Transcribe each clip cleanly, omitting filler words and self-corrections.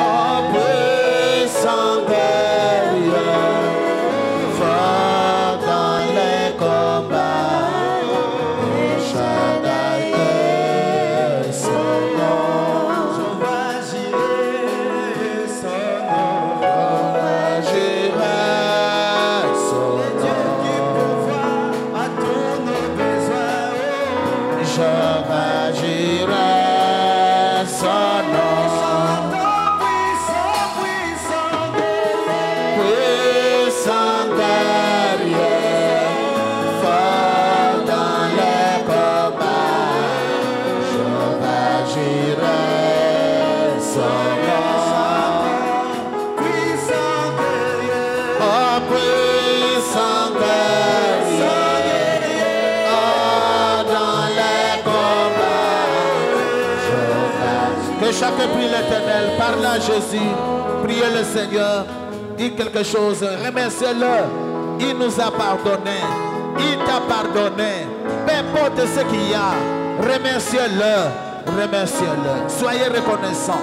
Oh, puissant guerrier, fort dans les combats, Shaddai est son nom. Jehovah Jireh, son nom. Jehovah Jireh, son nom. Dieu qui pourvoit à tous nos besoins. Jehovah Jireh, son nom. Puissant guerrier, fort dans les combats, Jehovah Jireh, son nom. Puissant guerrier, oh puissant guerrier, oh dans les combats, Jehovah. Que chacun prie l'Éternel, parle à Jésus, priez le Seigneur. Dis quelque chose, remerciez-le. Il nous a pardonné. Il t'a pardonné. Peu importe ce qu'il y a, remerciez-le. Remerciez-le. Soyez reconnaissants.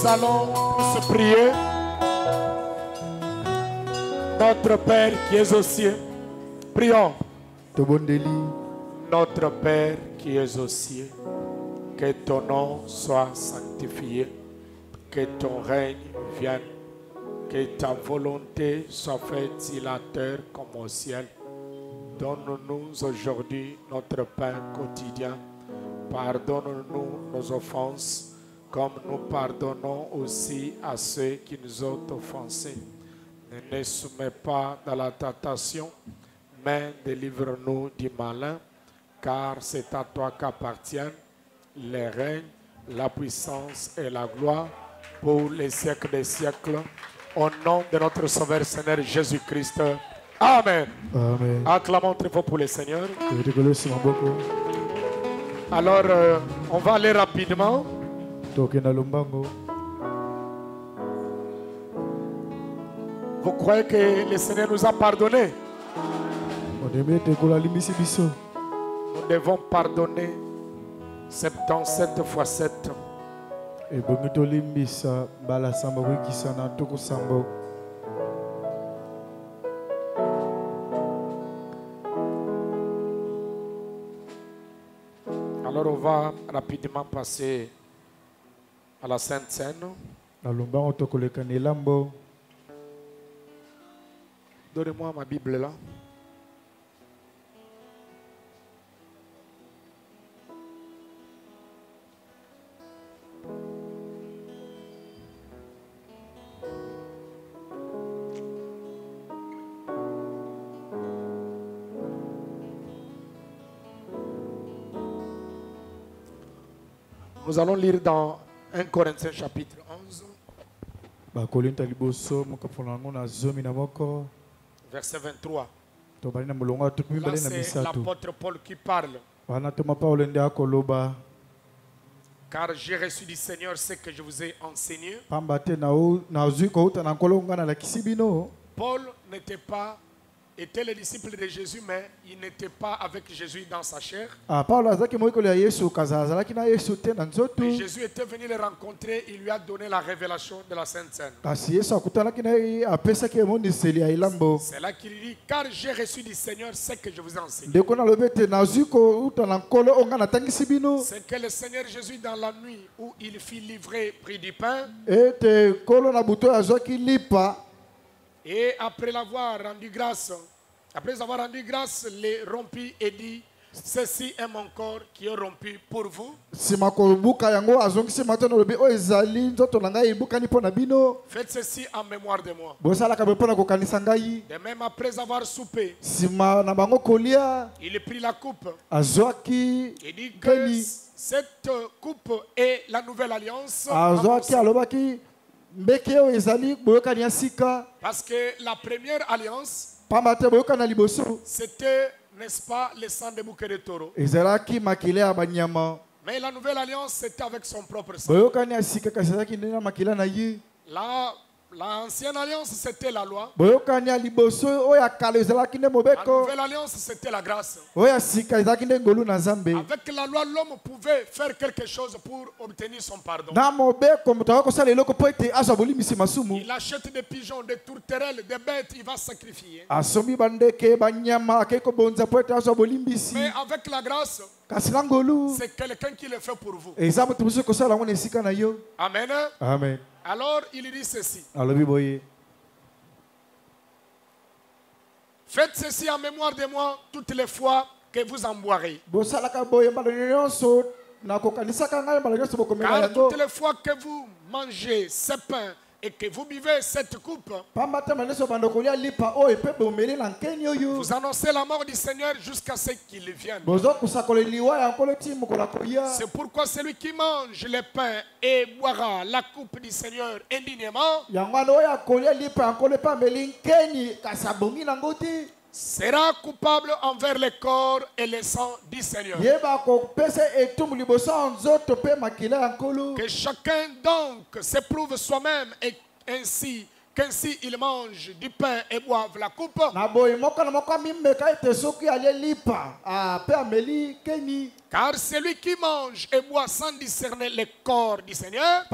allons tous prier. Notre Père qui es aux cieux, prions. Notre Père qui es aux cieux, que ton nom soit sanctifié, que ton règne vienne, que ta volonté soit faite sur la terre comme au ciel. Donne-nous aujourd'hui notre pain quotidien. Pardonne-nous nos offenses, comme nous pardonnons aussi à ceux qui nous ont offensés. Ne nous soumets pas dans la tentation, mais délivre-nous du malin, car c'est à toi qu'appartiennent les règnes, la puissance et la gloire pour les siècles des siècles. Au nom de notre Sauveur Seigneur Jésus-Christ. Amen. Amen. Acclamons très fort pour le Seigneur. Alors, on va aller rapidement. Vous croyez que le Seigneur nous a pardonné? Nous devons pardonner 77 fois 7. Alors on va rapidement passer à la Sainte Seine. Donnez-moi ma Bible là. Nous allons lire dans 1 Corinthiens chapitre 11. Verset 23. Là, c'est l'apôtre Paul qui parle. Car j'ai reçu du Seigneur ce que je vous ai enseigné. Paul était le disciple de Jésus, mais il n'était pas avec Jésus dans sa chair. Et Jésus était venu le rencontrer, il lui a donné la révélation de la Sainte Seine. C'est là qu'il dit, car j'ai reçu du Seigneur ce que je vous ai enseigné. C'est que le Seigneur Jésus, dans la nuit où il fut livré, prit du pain. Et après avoir rendu grâce, les rompit et dit, ceci est mon corps qui est rompu pour vous. Faites ceci en mémoire de moi. De même, après avoir soupé, il prit la coupe. Il dit que cette coupe est la nouvelle alliance. Parce que la première alliance, c'était, n'est-ce pas, le sang de bouquet de taureau. Mais la nouvelle alliance, c'était avec son propre sang. L'ancienne alliance, c'était la loi. La nouvelle alliance, c'était la grâce. Avec la loi, l'homme pouvait faire quelque chose pour obtenir son pardon. Il achète des pigeons, des tourterelles, des bêtes, il va sacrifier. Mais avec la grâce, c'est quelqu'un qui le fait pour vous. Amen. Amen. Alors, il dit ceci. Faites ceci en mémoire de moi toutes les fois que vous en boirez. Car toutes les fois que vous mangez ce pain et que vous buvez cette coupe, vous annoncez la mort du Seigneur jusqu'à ce qu'il vienne. C'est pourquoi celui qui mange le pain et boira la coupe du Seigneur indignement sera coupable envers le corps et le sang du Seigneur. Que chacun donc s'éprouve soi-même et ainsi qu'ainsi ils mangent du pain et boivent la coupe. Car celui qui mange et boit sans discerner le corps du Seigneur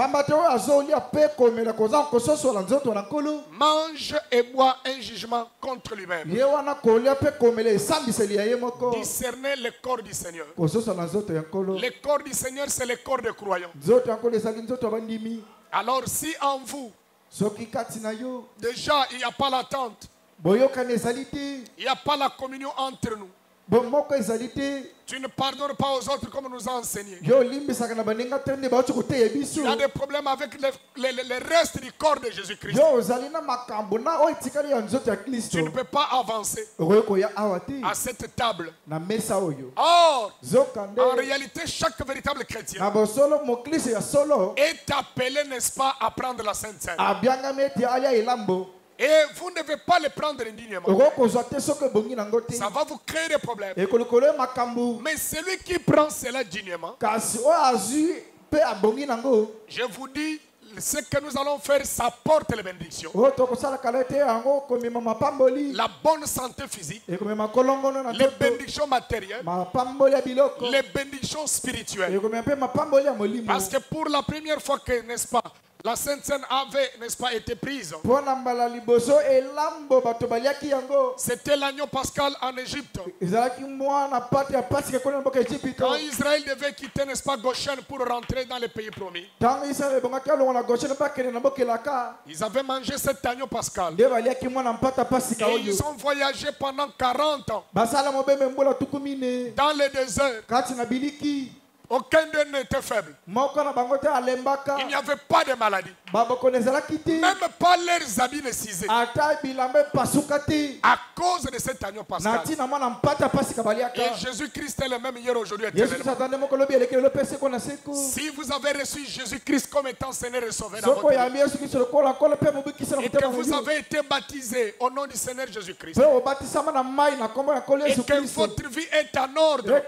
mange et boit un jugement contre lui-même. Discerner le corps du Seigneur. Le corps du Seigneur, c'est le corps des croyants. Alors si en vous, déjà il n'y a pas l'attente, il n'y a pas la communion entre nous, tu ne pardonnes pas aux autres comme nous a enseigné. Il y a des problèmes avec le reste du corps de Jésus-Christ. Tu ne peux pas avancer à cette table. Or, en réalité, chaque véritable chrétien est appelé, n'est-ce pas, à prendre la Sainte Seine. Et vous ne devez pas le prendre indignement. Ça va vous créer des problèmes. Mais celui qui prend cela dignement, je vous dis, ce que nous allons faire, ça porte les bénédictions. La bonne santé physique, les bénédictions matérielles, les bénédictions spirituelles. Parce que pour la première fois que, n'est-ce pas, la Sainte Seine avait, n'est-ce pas, été prise. C'était l'agneau pascal en Égypte. Quand Israël devait quitter, n'est-ce pas, Goshen pour rentrer dans les pays promis, ils avaient mangé cet agneau pascal. Et ils ont voyagé pendant 40 ans dans le désert. Aucun d'eux n'était faible. Il n'y avait pas de maladie. Même pas leurs habits ne cisaient. À cause de cet agneau pascal. Et Jésus-Christ est le même hier, aujourd'hui, éternellement. Si vous avez reçu Jésus-Christ comme étant Seigneur et Sauveur dans votre vie, et que vous avez été baptisé au nom du Seigneur Jésus-Christ, et que votre vie est en ordre,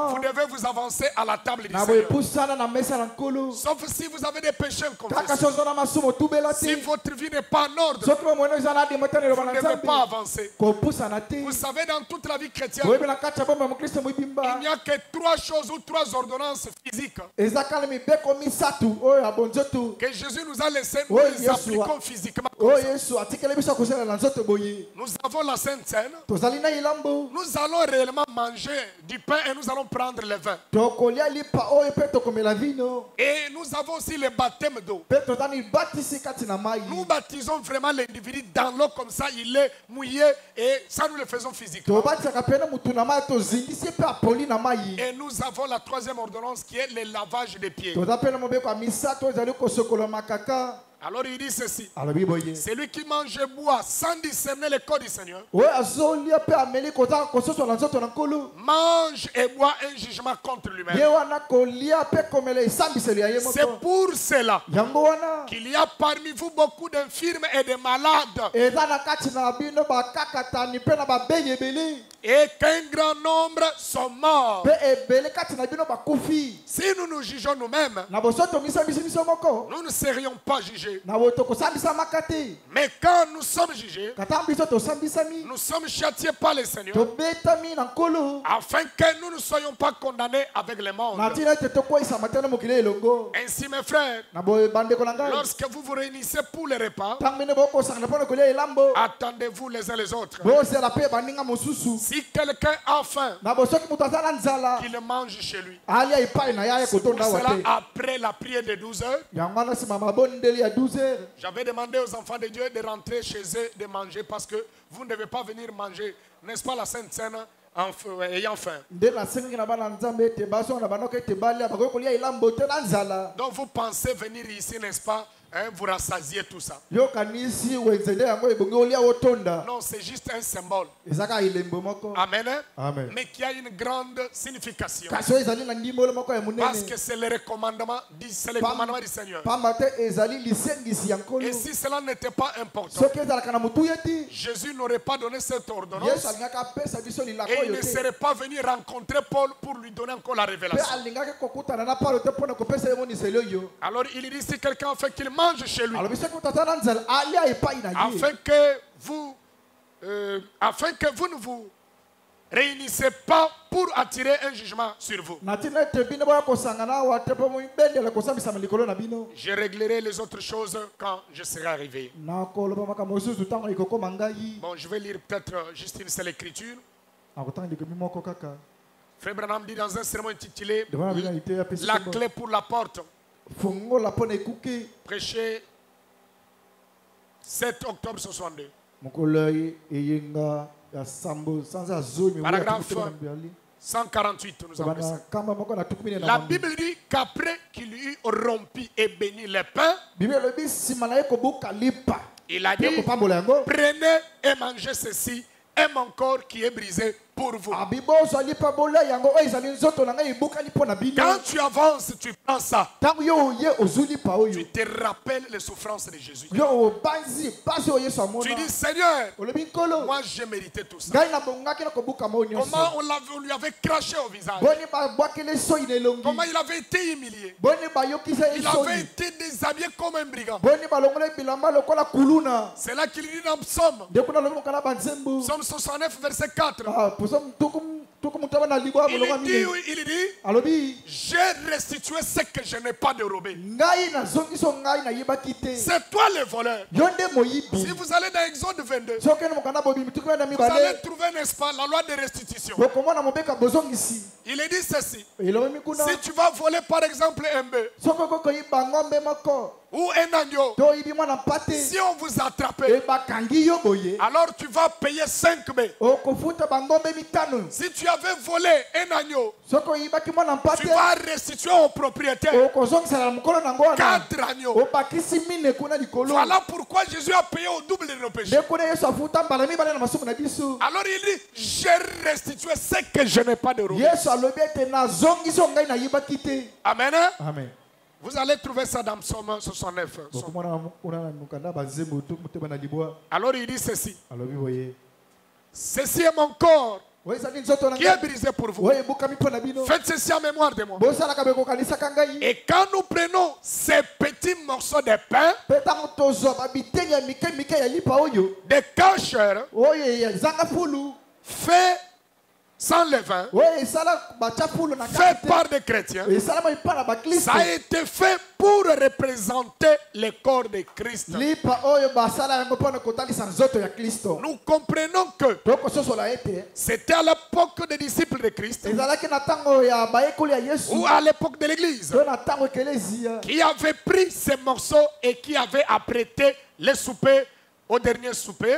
vous devez vous avancer à la table du Seigneur. Sauf si vous avez des péchés confessés. Si votre vie n'est pas en ordre, vous ne devez pas avancer. Vous savez, dans toute la vie chrétienne, il n'y a que 3 choses ou 3 ordonnances physiques que Jésus nous a laissées, nous les appliquons physiquement. Nous avons la Sainte Seine. Nous allons réellement manger du pain et nous allons prendre le vin. Et nous avons aussi le baptême d'eau. Nous baptisons vraiment l'individu dans l'eau, comme ça il est mouillé, et ça nous le faisons physiquement. Et nous avons la 3e ordonnance qui est le lavage des pieds. Alors il dit ceci: celui qui mange et boit sans discerner le corps du Seigneur mange et boit un jugement contre lui-même. C'est pour cela qu'il y a parmi vous beaucoup d'infirmes et de malades, et qu'un grand nombre sont morts. Si nous nous jugeons nous-mêmes, nous ne serions pas jugés. Mais quand nous sommes jugés, nous sommes châtiés par le Seigneur, afin que nous ne soyons pas condamnés avec le monde. Ainsi, mes frères, lorsque vous vous réunissez pour les repas, attendez-vous les uns les autres. Si quelqu'un a faim, qu'il mange chez lui. C'est pour cela, après la prière de 12 heures, j'avais demandé aux enfants de Dieu de rentrer chez eux, de manger, parce que vous ne devez pas venir manger, n'est-ce pas, la Sainte Seine ayant faim. Donc vous pensez venir ici, n'est-ce pas, vous rassasiez tout ça. Non, c'est juste un symbole. Amen. Amen. Mais qui a une grande signification. Parce que c'est le commandement du Seigneur. Et si cela n'était pas important, Jésus n'aurait pas donné cette ordonnance. Et il ne serait pas venu rencontrer Paul pour lui donner encore la révélation. Alors il dit, si quelqu'un fait qu'il mange chez lui. alobi soki tata na nzala alia epai na ye afin que vous ne vous réunissez pas pour attirer un jugement sur vous. na ntina ete bino boya kosangana awa te mpo mibendele kosambisama likolo na bino. Je réglerai les autres choses quand je serai arrivé. nakoloba makambo mosusu ntango ekokoma ngai. Bon, je vais lire peut-être juste une seule écriture. akotanga likomi moko kaka. Frère Branham dit dans un sermon intitulé devant la binalité apesi La clé pour la porte, fongola mpo na ekuke. prêché 7 octobre 62. mokolo eyenga ya sambo sanza azomi Paragraphe 148, nous avons ça. kamba moko na tukumi na La Bible dit qu'après qu'il eut rompu et béni les pains, bible elobi nsima na ye kobuka lipa il a mpe dit, kopambola yango. prenez et mangez ceci, et mon corps qui est brisé pour vous. abibo ozwa lipa bolia yango oyo ezali nzoto na ngai ebukani mpo na bino. Quand tu avances, tu prends ça. ntango yo oye ozwi lipa Tu oyo te rappelles les souffrances de Jésus. yo obanzi pasi oyo yesu Tu amona. dis, Seigneur, olobi nkolo moi j'ai mérité tout ça. ngai nabongaki na kobuka mao nyonso. Comment on lui avait craché au visage. boni babwakele soi na elongi. Comment il avait été humilié. boni bayokisa ye Il avait soni. été déshabillé comme un brigand. boni balongola bilamba lokola kuluna. C'est là qu'il dit dans Psaume. nde kuna lobi mokala banzembo. Psaume 69, verset 4. tuku mutaba na libwa bolonga mine. Il dit, alobi j'ai restitué ce que je n'ai pas dérobé. ngai nazongiso ngai nayebaki te. C'est toi le voleur. yo nde moyibi. Si vous allez dans Exode 22, soki ene mokanda bobimi tukuna na vous allez mibale trouver, n'est-ce pas, la loi de restitution. bokomona mobeka bozongisi. Il est dit ceci. elobi mikuna Si tu vas voler par exemple un bœuf soki okokoyiba ngombe moko ou un agneau, to oyibi mwana mpate si on vous attrape, bakangi yo boye alors tu vas payer 5 bœufs. okofuta bangombe mitano. Si tu avais volé un agneau, soki oyibaki mwana tu mpate vas restituer au propriétaire okozongisela na mokolo nango wana 4 agneaux. obakisi mine kuna likolo. Voilà pourquoi Jésus a payé au double de nos péchés. nde kuna yesu afuta mbala mibale na masumu na biso. Alors il dit, j'ai restitué ce que je n'ai pas dérobé. yesu alobi ete nazongisi oyo ngai nayebaki te. Amen. amen. Vous allez trouver ça dans Psaume 69. bokomona kuna na mokanda banzembo motema na libwa. Alors il dit ceci. alobi boye Ceci est mon corps oyo ezali nzoto na qui est brisé pour vous. oyo ebukami mpo na bino. Faites ceci en mémoire de moi. bosalaka bekokanisaka ngai. Et quand nous prenons ces petits morceaux de pain, mpe ntango tozwa babiteli ya mike mike ya lipa oyo des cacheurs oyo ezanga fulu faits sans levain, oyo esala batya fulu na faits kati par des chrétiens, te esalama epai na baklisto. ça a été fait pour représenter le corps de Christ. lipa oyo basala yango mpo na kotalisa nzoto ya kristo. Nous comprenons que tokososola ete c'était à l'époque des disciples de Christ ezalaki na ntango ya bayekoli ya yesu ou à l'époque de l'Église to na ntango ekelezia qui avaient pris ces morceaux et qui avaient apprêté les soupers au dernier souper,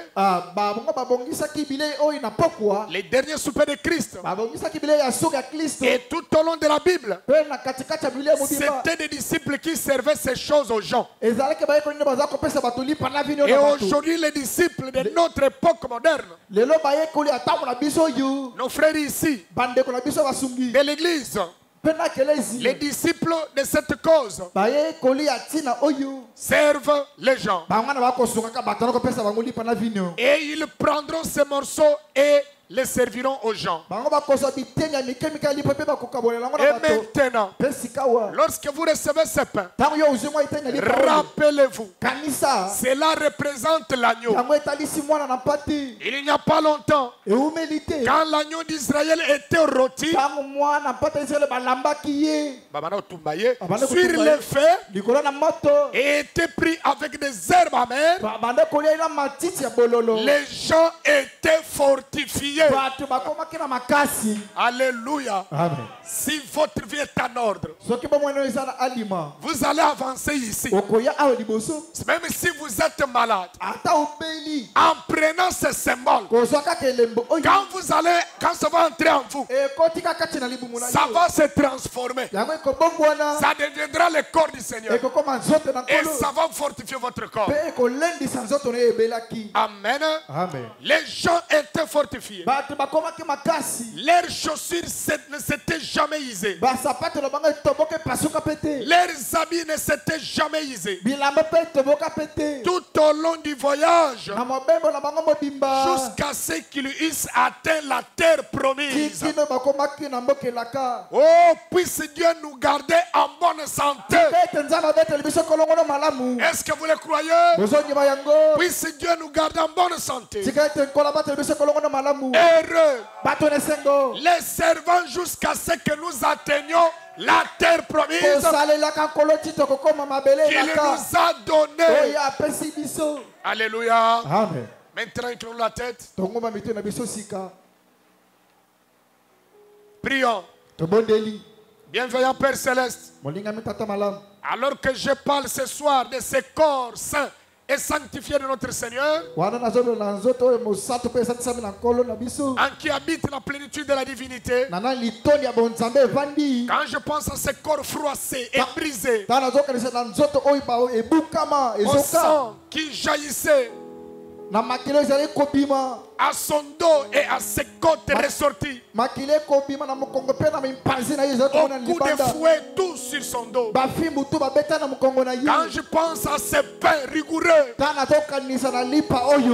bango babongisaki bilei oyo na pokwa les derniers soupers de Christ. babongisaki bilei ya suka ya kristo. Et tout au long de la Bible, mpe na katikati ya bilei mobimba c'était des disciples qui servaient ces choses aux gens. ezalaki bayekoli nde baza kopesa bato lipa na vino Et na bato. aujourd'hui, les disciples de notre époque moderne, lelo bayekoli ya ntango na biso oyo nos frères ici, bandeko na biso basungi de l'Église, mpe na kelezi les disciples de cette cause, bayekoli ya ntina oyo servent les gens. bangwana bakosungaka bato na kopesa bango lipa na vino. Et ils prendront ces morceaux et les serviront aux gens. bango bakozwa biteni ya mike mike ya lipa mpe bakokabolela yango na Et bato maintenant, mpe sikawa lorsque vous recevez ce pain, ntango yo ozwi mwa eteni ya lipa oyo rappelez-vous, kanisa cela représente l'agneau. yango etalisi mwana na mpate Il n'y a pas longtemps, eumeli te quand l'agneau d'Israël était rôti, ntango mwana mpate ya israele balambaki ye sur le feu likolo na moto et était pris avec des herbes amères, bande kolia ye na matiti ya bololo. les gens étaient fortifiés. bato bakomaki na makasi. Alléluia. amen. Si votre vie est en ordre, soki bomwene eza na alima vous allez avancer ici. okoya awa liboso Même si vous êtes malade, ata obeli en prenant ce symbole, kozwa kaka elembo oyo quand ça va entrer en vous, ekoti kaka tina libumu na ça yo va se transformer. yango ekobongwana Ça deviendra le corps du Seigneur. ekokoma nzoto na Et nkolo ça va fortifier votre corps. mpe ekolendisa nzoto na yo ebelaki. Amen. amen. Les gens étaient fortifiés. bato bakomaki makasi Leurs chaussures ne s'étaient jamais usées. basapato na bango etoboka epasuka mpe te Leurs habits ne s'étaient jamais usés. bilamba mpe etoboka mpe te Tout au long du voyage, na mobembo na bango mobimba jusqu'à ce qu'ils eussent atteint la terre promise. kino bakomaki na mboka elaka. Oh, puisse Dieu nous garder en bonne santé. Bete nzambe abeteli biso kolongo na malamu. Est-ce que vous le croyez? Bozonyiba yango. Puisse Dieu nous garder en bonne santé. Tika ete nkola bateli biso kolongo na malamu. Heureux Bato na esengo. les servants jusqu'à ce que nous atteignions la terre promise kosalelaka nkolo tito kokoma mabele qu'il elaka. nous a donnée. Oyo apesi biso. Alléluia. Amen. Maintenant, inclinons la tête. Tongomba mito na biso sika. Prions. Tobondeli. Bienveillant Père Céleste, Molingami tata malamu. alors que je parle ce soir de ce corps saint et sanctifié de notre Seigneur, Wana nazobe na nzoto oyo mosato pe esatisami na nkolo na biso. en qui habite la plénitude de la divinité, Nana litoni ya bonzambe evandi. quand je pense à ce corps froissé et brisé, Ta nazokanisa na nzoto oyo ba ebukama au ezoka. sang qui jaillissait Na makilo ezali kobima. à son dos et à ses côtes ressorties, Makile kobima na mokongo pe na mimpanzi na ye ezali au komona coup de libanda. fouet, tout sur son dos. Bafimbu tu babeta na mokongo na ye. Quand je pense à ces pains rigoureux, Ta nazokanisa na lipa oyo. il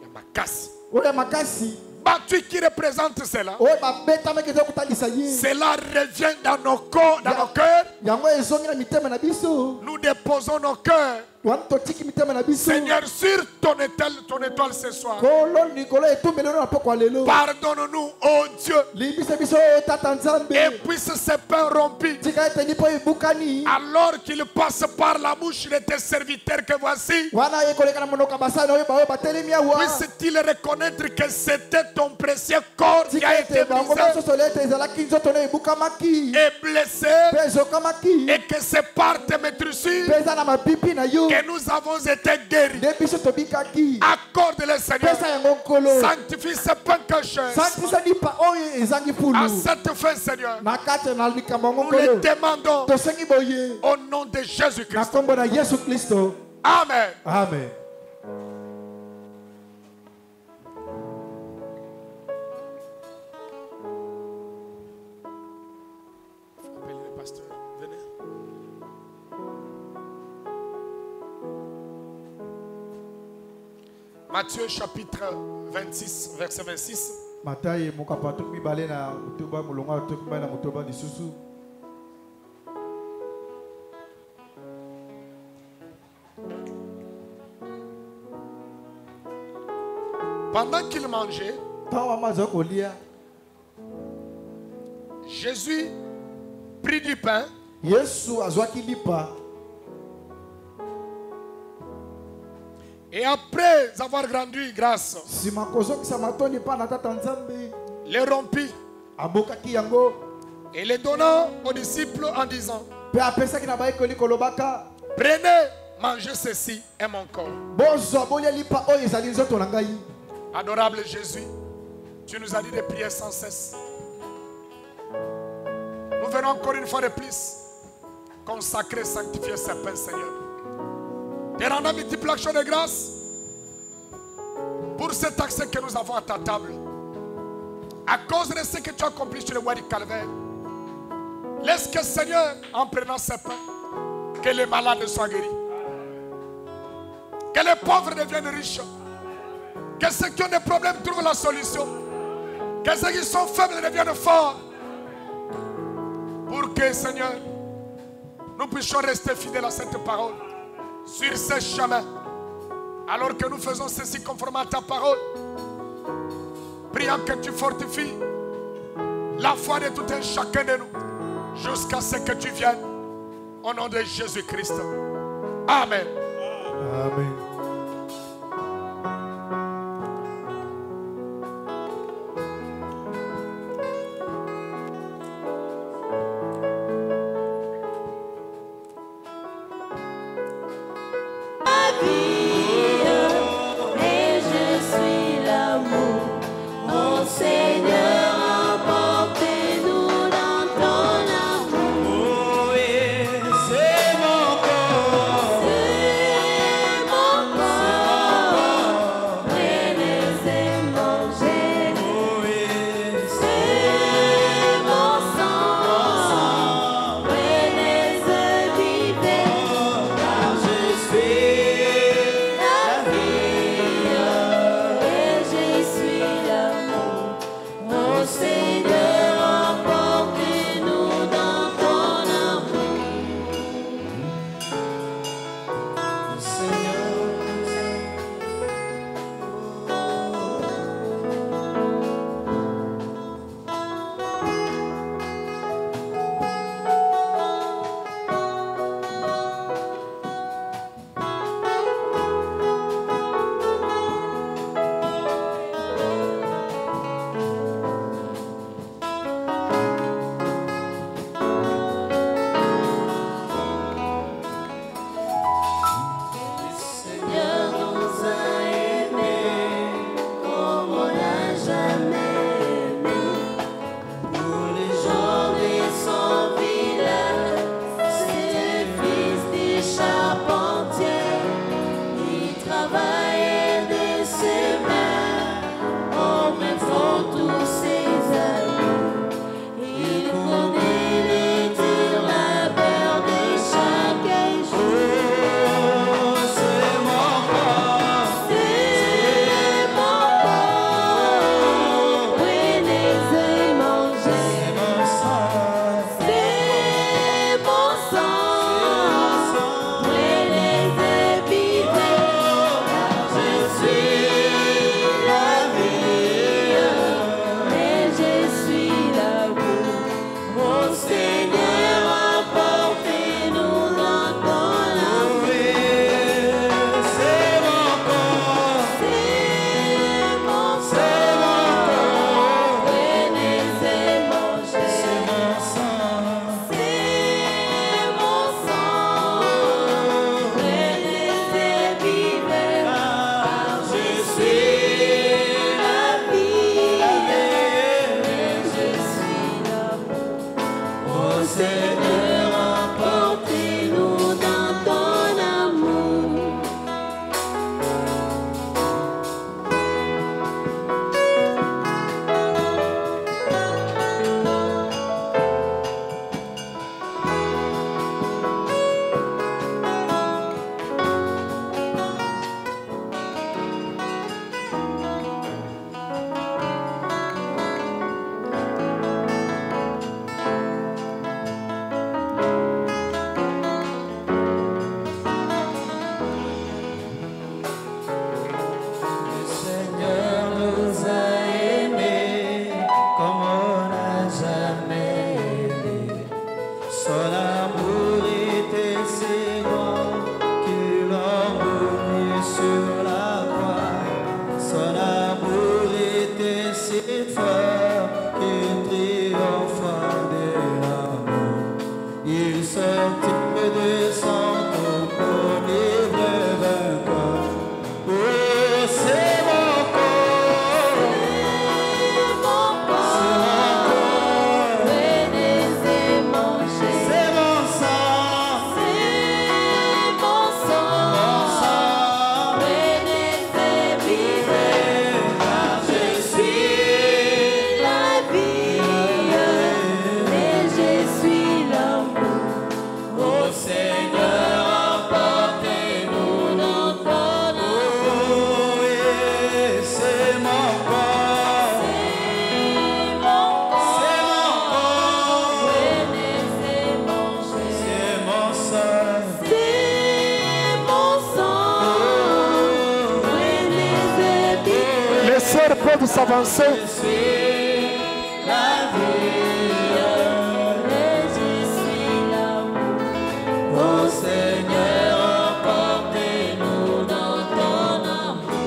y a ma casse. Oyo makasi. Battu qui représente cela, Oyo babeta meke ezokotalisa ye. cela revient dans nos corps, dans nos cœurs. Yango ezongi na mitema na biso. Nous déposons nos cœurs, Wana totiki mitema na biso. Seigneur, sur ton étoile ce soir. Kolo nikolo etumbelelo na poko lelo. Pardonne-nous, oh Dieu, Limbisa biso tata nzambe. et puisse ces pains rompus, Tika ete nipo ebukani. alors qu'ils passent par la bouche de tes serviteurs que voici, Wana ekoleka na monoko basana oyo baoyo batelemi awa. puissent-ils reconnaître que c'était ton précieux corps qui Tika a été ete bango brisé nyonso ete ezalaki nzoto na ebukamaki. et blessé, Mpe ezokamaki. et que c'est par tes maîtrisures Mpe eza na mapipi na yo. que nous avons été guéris. Nde biso tobikaki. Accorde-le, Seigneur. Pesa yango nkolo. Sanctifie ce pain cacheur. Santisa lipa oyo ezangi À fulu. cette fin, Seigneur, Na kati na likambo yango nous le nkolo. demandons Tosengi boye. au nom de Na Jésus-Christ. kombo na Yesu Kristo. Amen. Amen. Appelez le pasteur. Venez. Matthieu chapitre 26, verset 26. Matayi mokapa to mibale na mutoba mulonga to mibale na mutoba lisusu. Pendant qu'il mangeait, Tawa mazo kolia. Jésus prit du pain, Yesu azwaki lipa. et après avoir rendu grâce, Sima kozokisa matoni pa na tata nzambe. les rompit Abokaki yango. et les donna aux disciples en disant: Pe apesaki na baekoli kolobaka. prenez, mangez ceci est mon corps. Bozwa bolia lipa oyo ezali nzoto na ngai. Adorable Jésus, tu nous as dit de prier sans cesse. Nous venons encore une fois de plus consacrer, sanctifier ce pain, Seigneur. Te rendons multiples actions de grâce pour cet accès que nous avons à ta table. À cause de ce que tu as accompli sur le bois du Calvaire, laisse que, Seigneur, en prenant ce pain, que les malades soient guéris, que les pauvres deviennent riches, que ceux qui ont des problèmes trouvent la solution, que ceux qui sont faibles deviennent forts, pour que, Seigneur, nous puissions rester fidèles à cette parole sur ce chemin, alors que nous faisons ceci conformément à ta parole, priant que tu fortifies la foi de tout un chacun de nous jusqu'à ce que tu viennes, au nom de Jésus-Christ. Amen. Amen. Et je suis l'amour, mon Seigneur, emportez-nous dans ton amour. C'est mon corps, c'est mon Seigneur, emportez-nous dans ton amour. Peuvent s'avancer. La vie, je suis l'amour. Oh Seigneur, emportez-nous dans ton amour.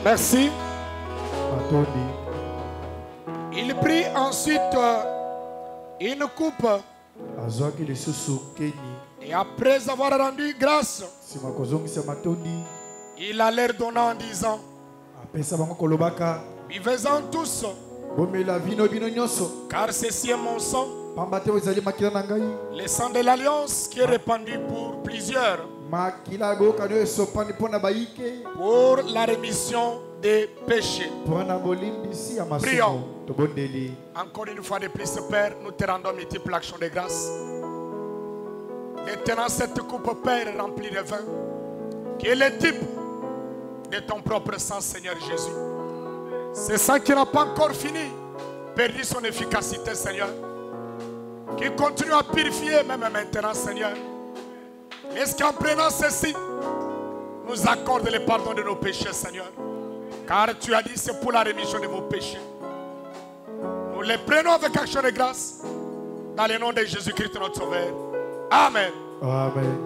Merci. Matondi. Il prit ensuite une coupe Azwaki lisusu keni. et après avoir rendu grâce, Sima kozongisa matondi. il a l'air donnant en disant, Apesa bango kolobaka. buvez-en tous, Bomela vino bino nyonso. car ceci est mon sang, Pamba te ezali makila na ngai. le sang de l'alliance qui est répandu pour plusieurs, Makila boka no esopani pona baike. pour la rémission des péchés. Pona bolimbisi ya Prions. masumu. Tobondeli. Encore une fois de plus, Père, nous te rendons multiples actions de grâce. Détenant cette coupe, Père, remplie de vin, qui est le type de ton propre sang, Seigneur Jésus. Ce sang qui n'a pas encore fini, perdu son efficacité, Seigneur, qui continue à purifier même maintenant, Seigneur. Est-ce qu'en prenant ceci, nous accorde le pardon de nos péchés, Seigneur? Car tu as dit, c'est pour la rémission de vos péchés. Nous les prenons avec action de grâce, dans le nom de Jésus-Christ, notre Sauveur. Amen. Amen.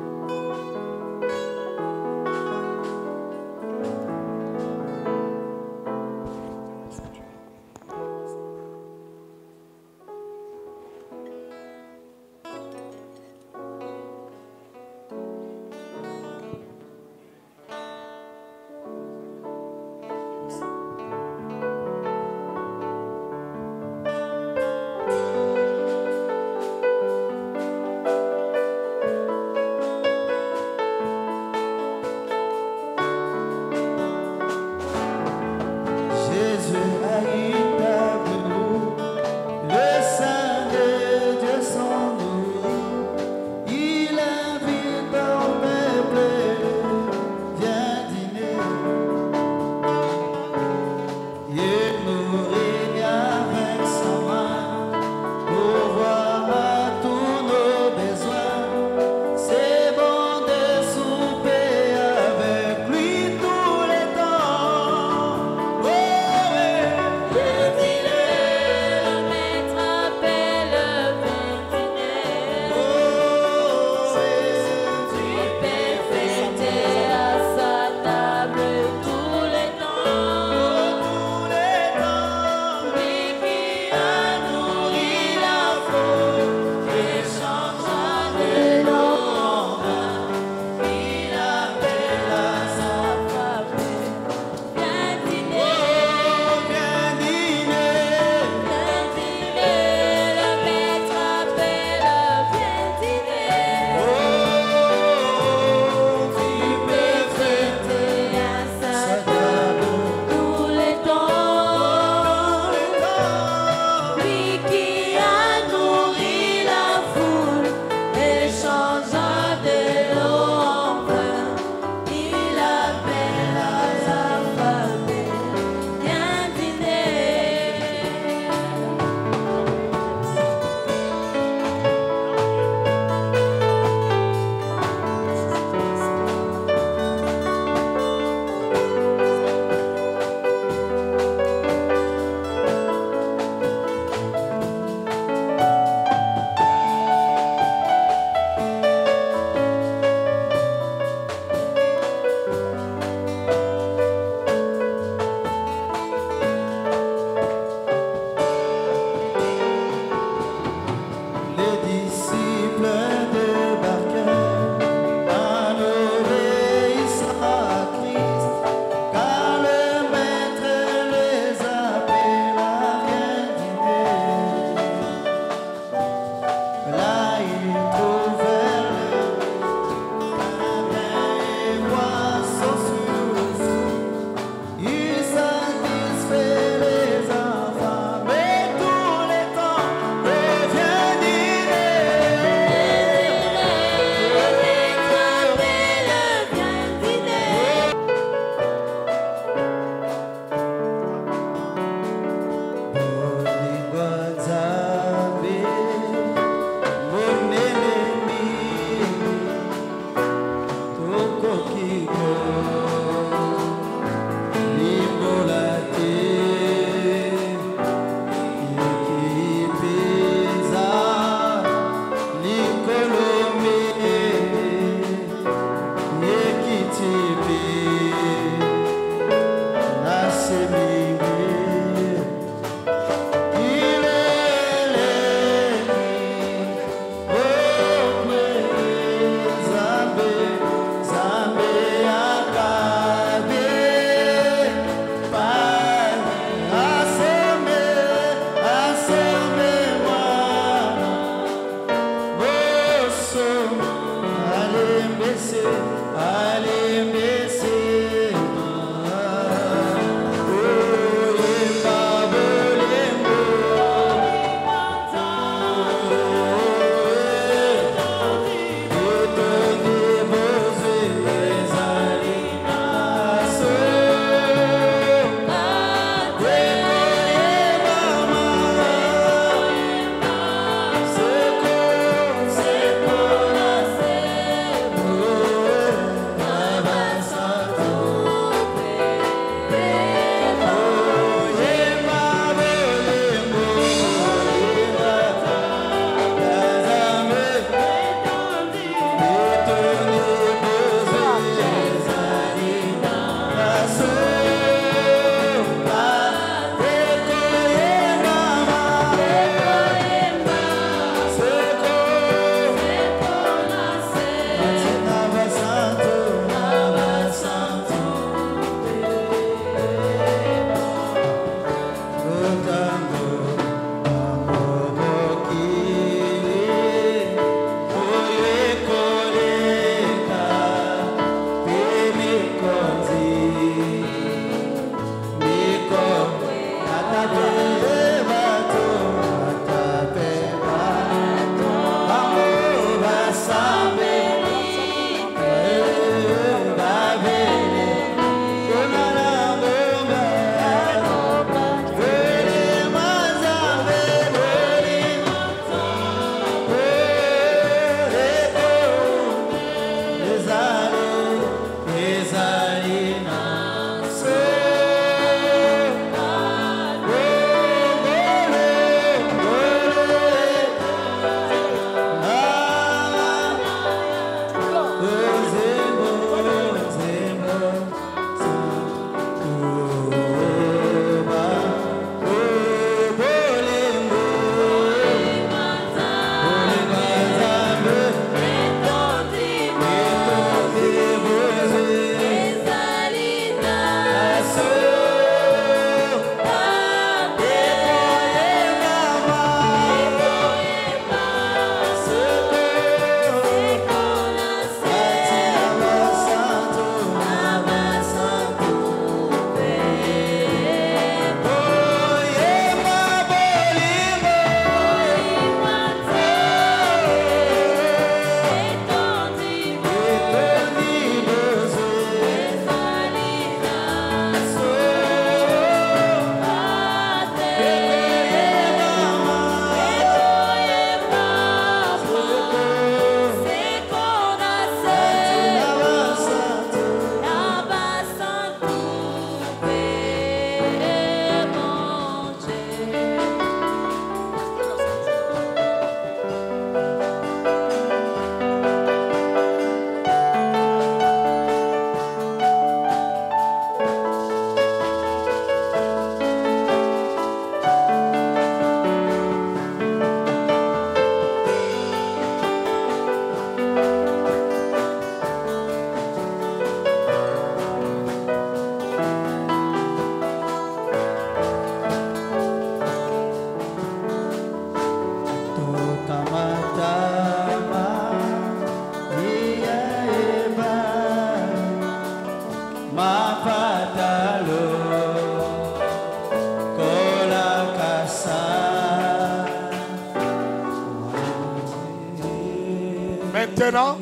Maintenant,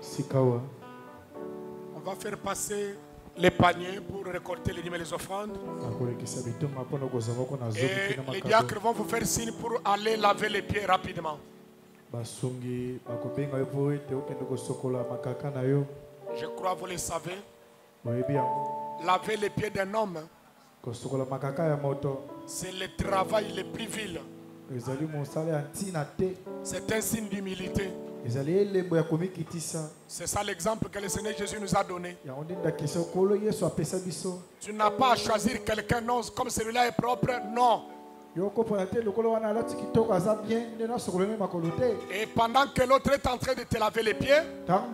Sikawa. on va faire passer les paniers pour récolter les dîmes et les offrandes. Et les diacres vont vous faire signe pour aller laver les pieds rapidement. Je crois que vous le savez. Laver les pieds d'un homme, c'est le travail le plus vil. C'est un signe d'humilité. C'est ça l'exemple que le Seigneur Jésus nous a donné. Tu n'as pas à choisir quelqu'un, non, comme celui-là est propre, non. Et pendant que l'autre est en train de te laver les pieds, quand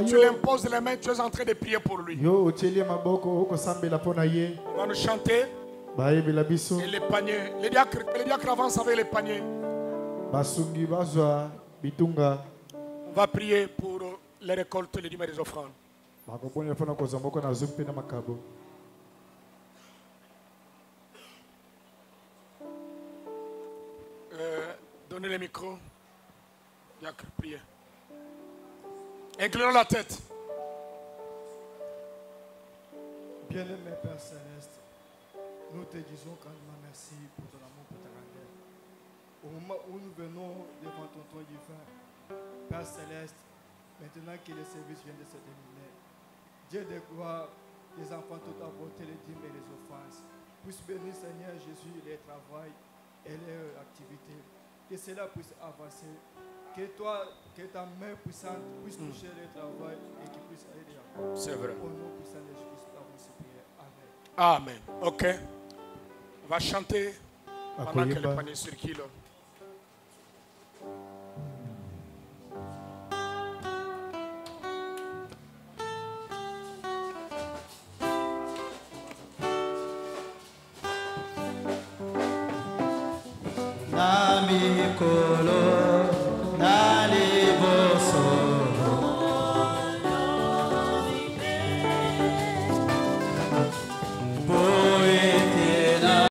tu l'imposes les mains, tu es en train de prier pour lui. On va nous chanter. Et les paniers, les diacres avancent avec les paniers. On va prier pour les récoltes, les dîmes et les offrandes. Donnez le micro. Diacre, priez. Inclinons la tête. Bien-aimé Père Céleste, nous te disons grandement merci pour ton amour, pour ta grandeur. Au moment où nous venons devant ton trône divin, Père Céleste, maintenant que le service vient de se terminer, Dieu de gloire, les enfants tout apporter les dîmes et les offranses. Puisse bénir Seigneur Jésus les travail et les activités. Que cela puisse avancer. Que ta main puissante puisse toucher le travail et qu'il puisse aller de l'avant. C'est vrai. Au nom puissant de Jésus, nous avons prié. Amen. Amen. Ok. On va chanter pendant que le panier circule. Nami kolo